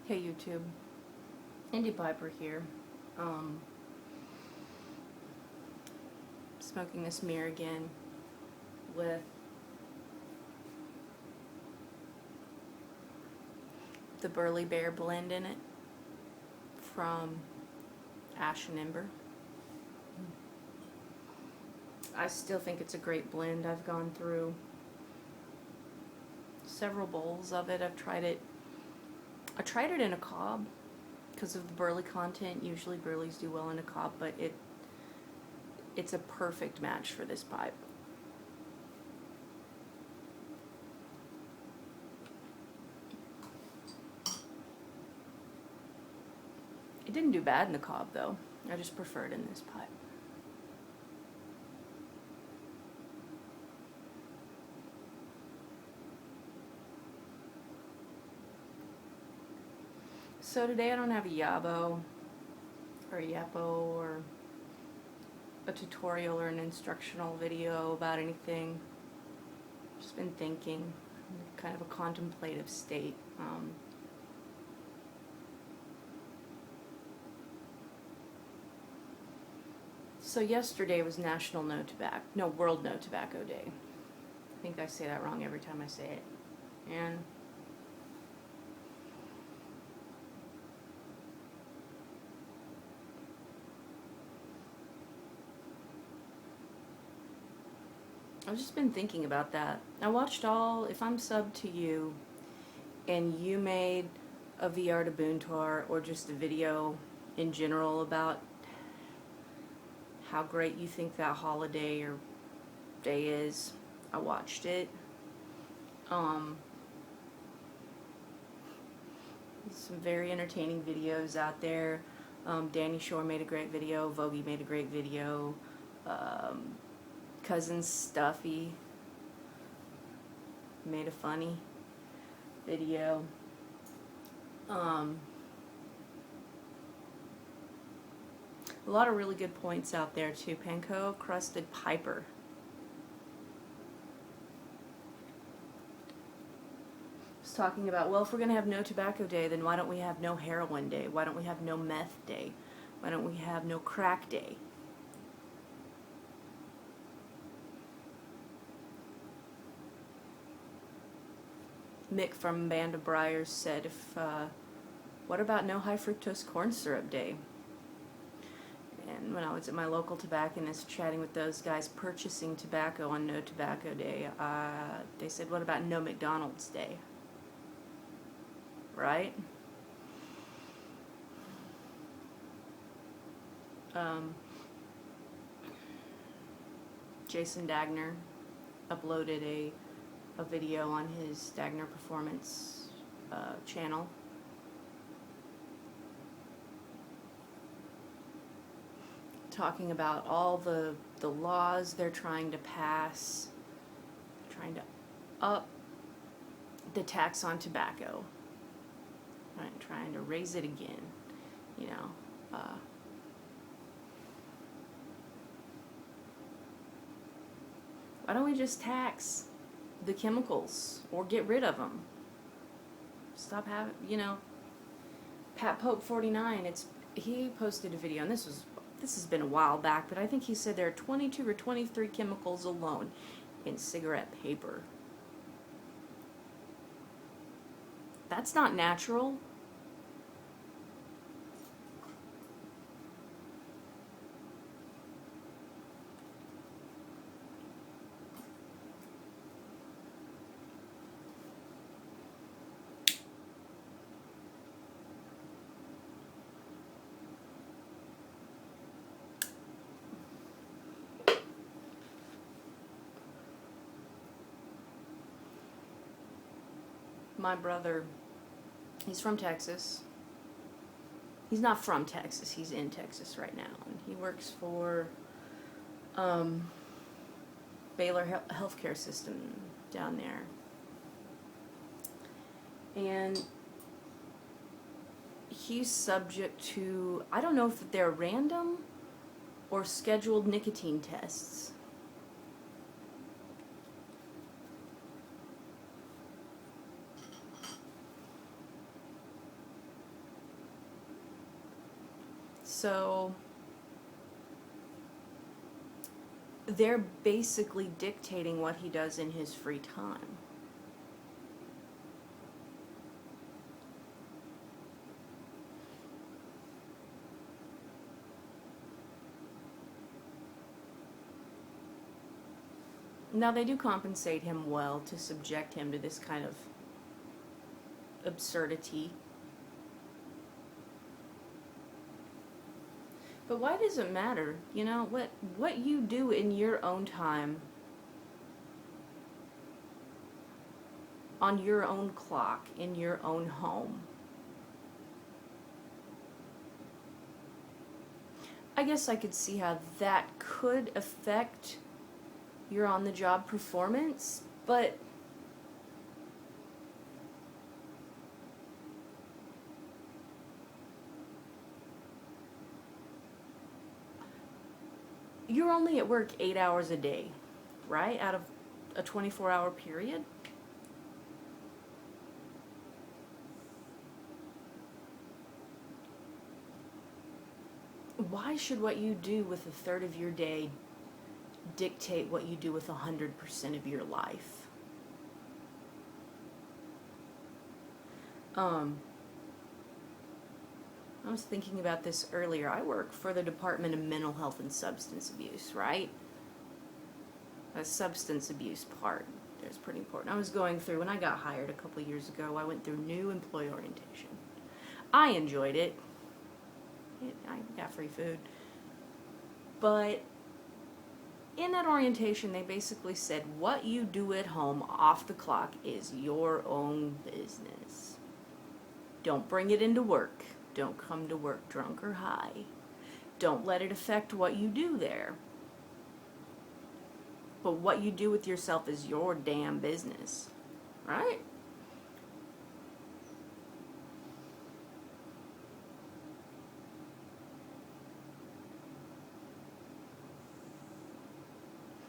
Hey YouTube, Indie Piper here. Smoking this mirror again with the Burley Bear blend in it from Ash and Ember. I still think it's a great blend. I've gone through several bowls of it. I tried it in a cob because of the burley content. Usually burleys do well in a cob, but it's a perfect match for this pipe. It didn't do bad in the cob though. I just prefer it in this pipe. So today I don't have a yabo or a yapo or a tutorial or an instructional video about anything. Just been thinking, kind of a contemplative state. So yesterday was World No Tobacco Day. I think I say that wrong every time I say it. And I've just been thinking about that. I watched if I'm subbed to you and you made a VR to Boon tour or just a video in general about how great you think that holiday or day is, I watched it. Some very entertaining videos out there. Danny Shore made a great video, Vogie made a great video, Cousin Stuffy made a funny video. A lot of really good points out there too. Panko Crusted Piper. Was talking about, well, if we're going to have no tobacco day, then why don't we have no heroin day? Why don't we have no meth day? Why don't we have no crack day? Mick from Band of Briars said, what about no high fructose corn syrup day? And when I was at my local tobacconist chatting with those guys purchasing tobacco on No Tobacco Day, they said, what about no McDonald's day? Right? Jason Dagner uploaded a video on his Dagner Performance channel. Talking about all the laws they're trying to pass, trying to up the tax on tobacco, right? Trying to raise it again, you know. Why don't we just tax the chemicals or get rid of them? Stop having, Pat Pope 49. He posted a video, and this has been a while back, but I think he said there are 22 or 23 chemicals alone in cigarette paper. That's not natural. My brother, he's from Texas. He's not from Texas, he's in Texas right now. And he works for Baylor Healthcare System down there. And he's subject to, I don't know if they're random or scheduled nicotine tests. So they're basically dictating what he does in his free time. Now, they do compensate him well to subject him to this kind of absurdity. But why does it matter? You know, what you do in your own time, on your own clock, in your own home. I guess I could see how that could affect your on-the-job performance, but you're only at work 8 hours a day, right? Out of a 24-hour period. Why should what you do with a third of your day dictate what you do with 100% of your life? I was thinking about this earlier. I work for the Department of Mental Health and Substance Abuse, right? The substance abuse part is pretty important. I was going through, when I got hired a couple of years ago, I went through new employee orientation. I enjoyed it. I got free food. But in that orientation, they basically said, what you do at home off the clock is your own business. Don't bring it into work. Don't come to work drunk or high. Don't let it affect what you do there. But what you do with yourself is your damn business. Right?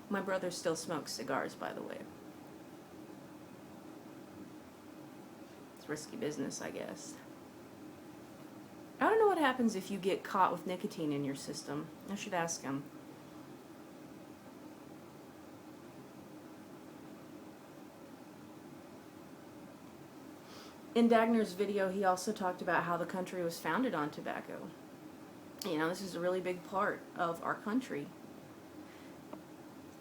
My brother still smokes cigars, by the way. It's risky business, I guess. I don't know what happens if you get caught with nicotine in your system. I should ask him. In Dagner's video, he also talked about how the country was founded on tobacco. You know, this is a really big part of our country.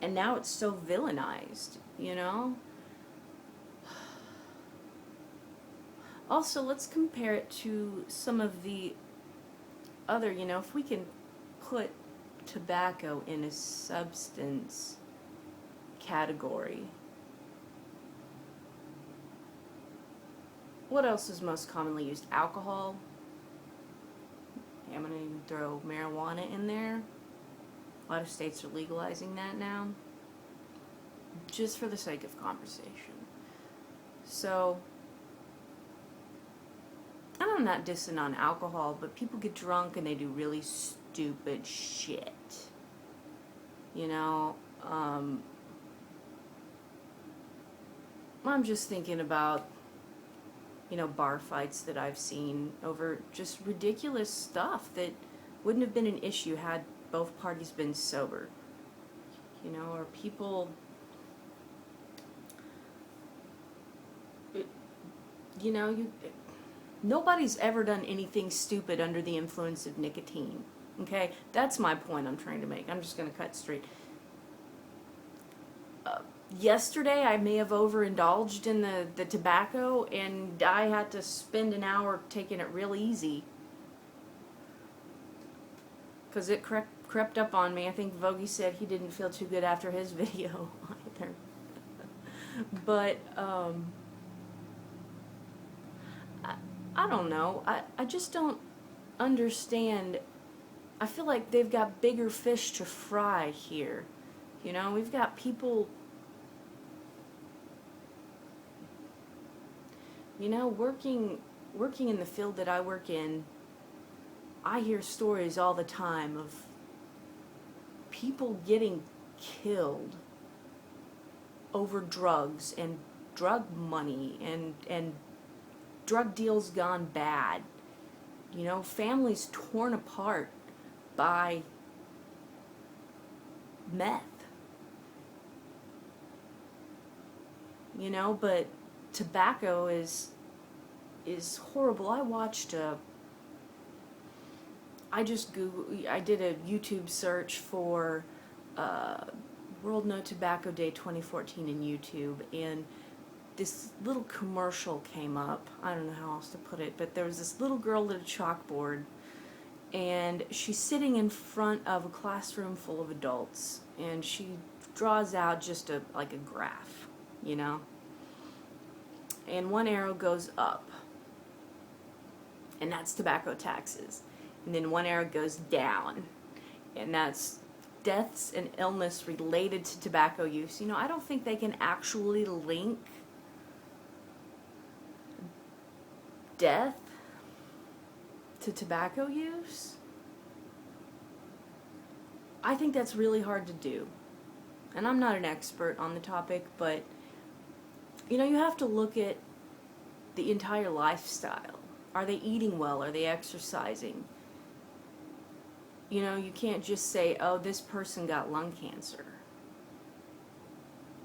And now it's so villainized, you know? Also, let's compare it to some of the other, you know, if we can put tobacco in a substance category. What else is most commonly used? Alcohol. I'm going to even throw marijuana in there. A lot of states are legalizing that now, just for the sake of conversation. So, and I'm not dissing on alcohol, but people get drunk and they do really stupid shit. You know, I'm just thinking about, you know, bar fights that I've seen over just ridiculous stuff that wouldn't have been an issue had both parties been sober. You know, or people, you know, nobody's ever done anything stupid under the influence of nicotine. Okay? That's my point I'm trying to make. I'm just going to cut straight. Yesterday, I may have overindulged in the tobacco, and I had to spend an hour taking it real easy. Because it crept up on me. I think Vogie said he didn't feel too good after his video either. But, I don't know. I just don't understand. I feel like they've got bigger fish to fry here. You know, we've got people, you know, working in the field that I work in. I hear stories all the time of people getting killed over drugs and drug money and drug deals gone bad. You know, families torn apart buy meth. You know, but tobacco is horrible. I did a YouTube search for World No Tobacco Day 2014 in YouTube, and this little commercial came up. I don't know how else to put it, but there was this little girl at a chalkboard, and she's sitting in front of a classroom full of adults, and she draws out just like a graph, you know? And one arrow goes up, and that's tobacco taxes. And then one arrow goes down, and that's deaths and illness related to tobacco use. You know, I don't think they can actually link death to tobacco use. I think that's really hard to do. And I'm not an expert on the topic, but you know, you have to look at the entire lifestyle. Are they eating well? Are they exercising? You know, you can't just say, oh, this person got lung cancer.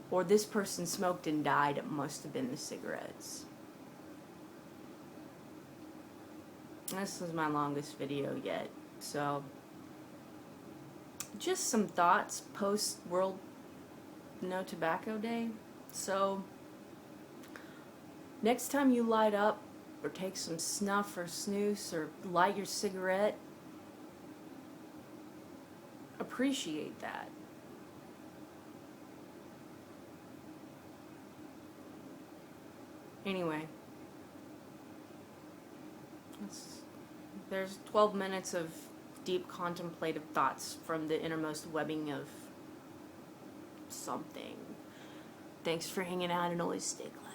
Or this person smoked and died. It must have been the cigarettes. This is my longest video yet. So, just some thoughts post World No Tobacco Day. So, next time you light up or take some snuff or snooze or light your cigarette, appreciate that. Anyway, there's 12 minutes of deep contemplative thoughts from the innermost webbing of something. Thanks for hanging out, and always stay close.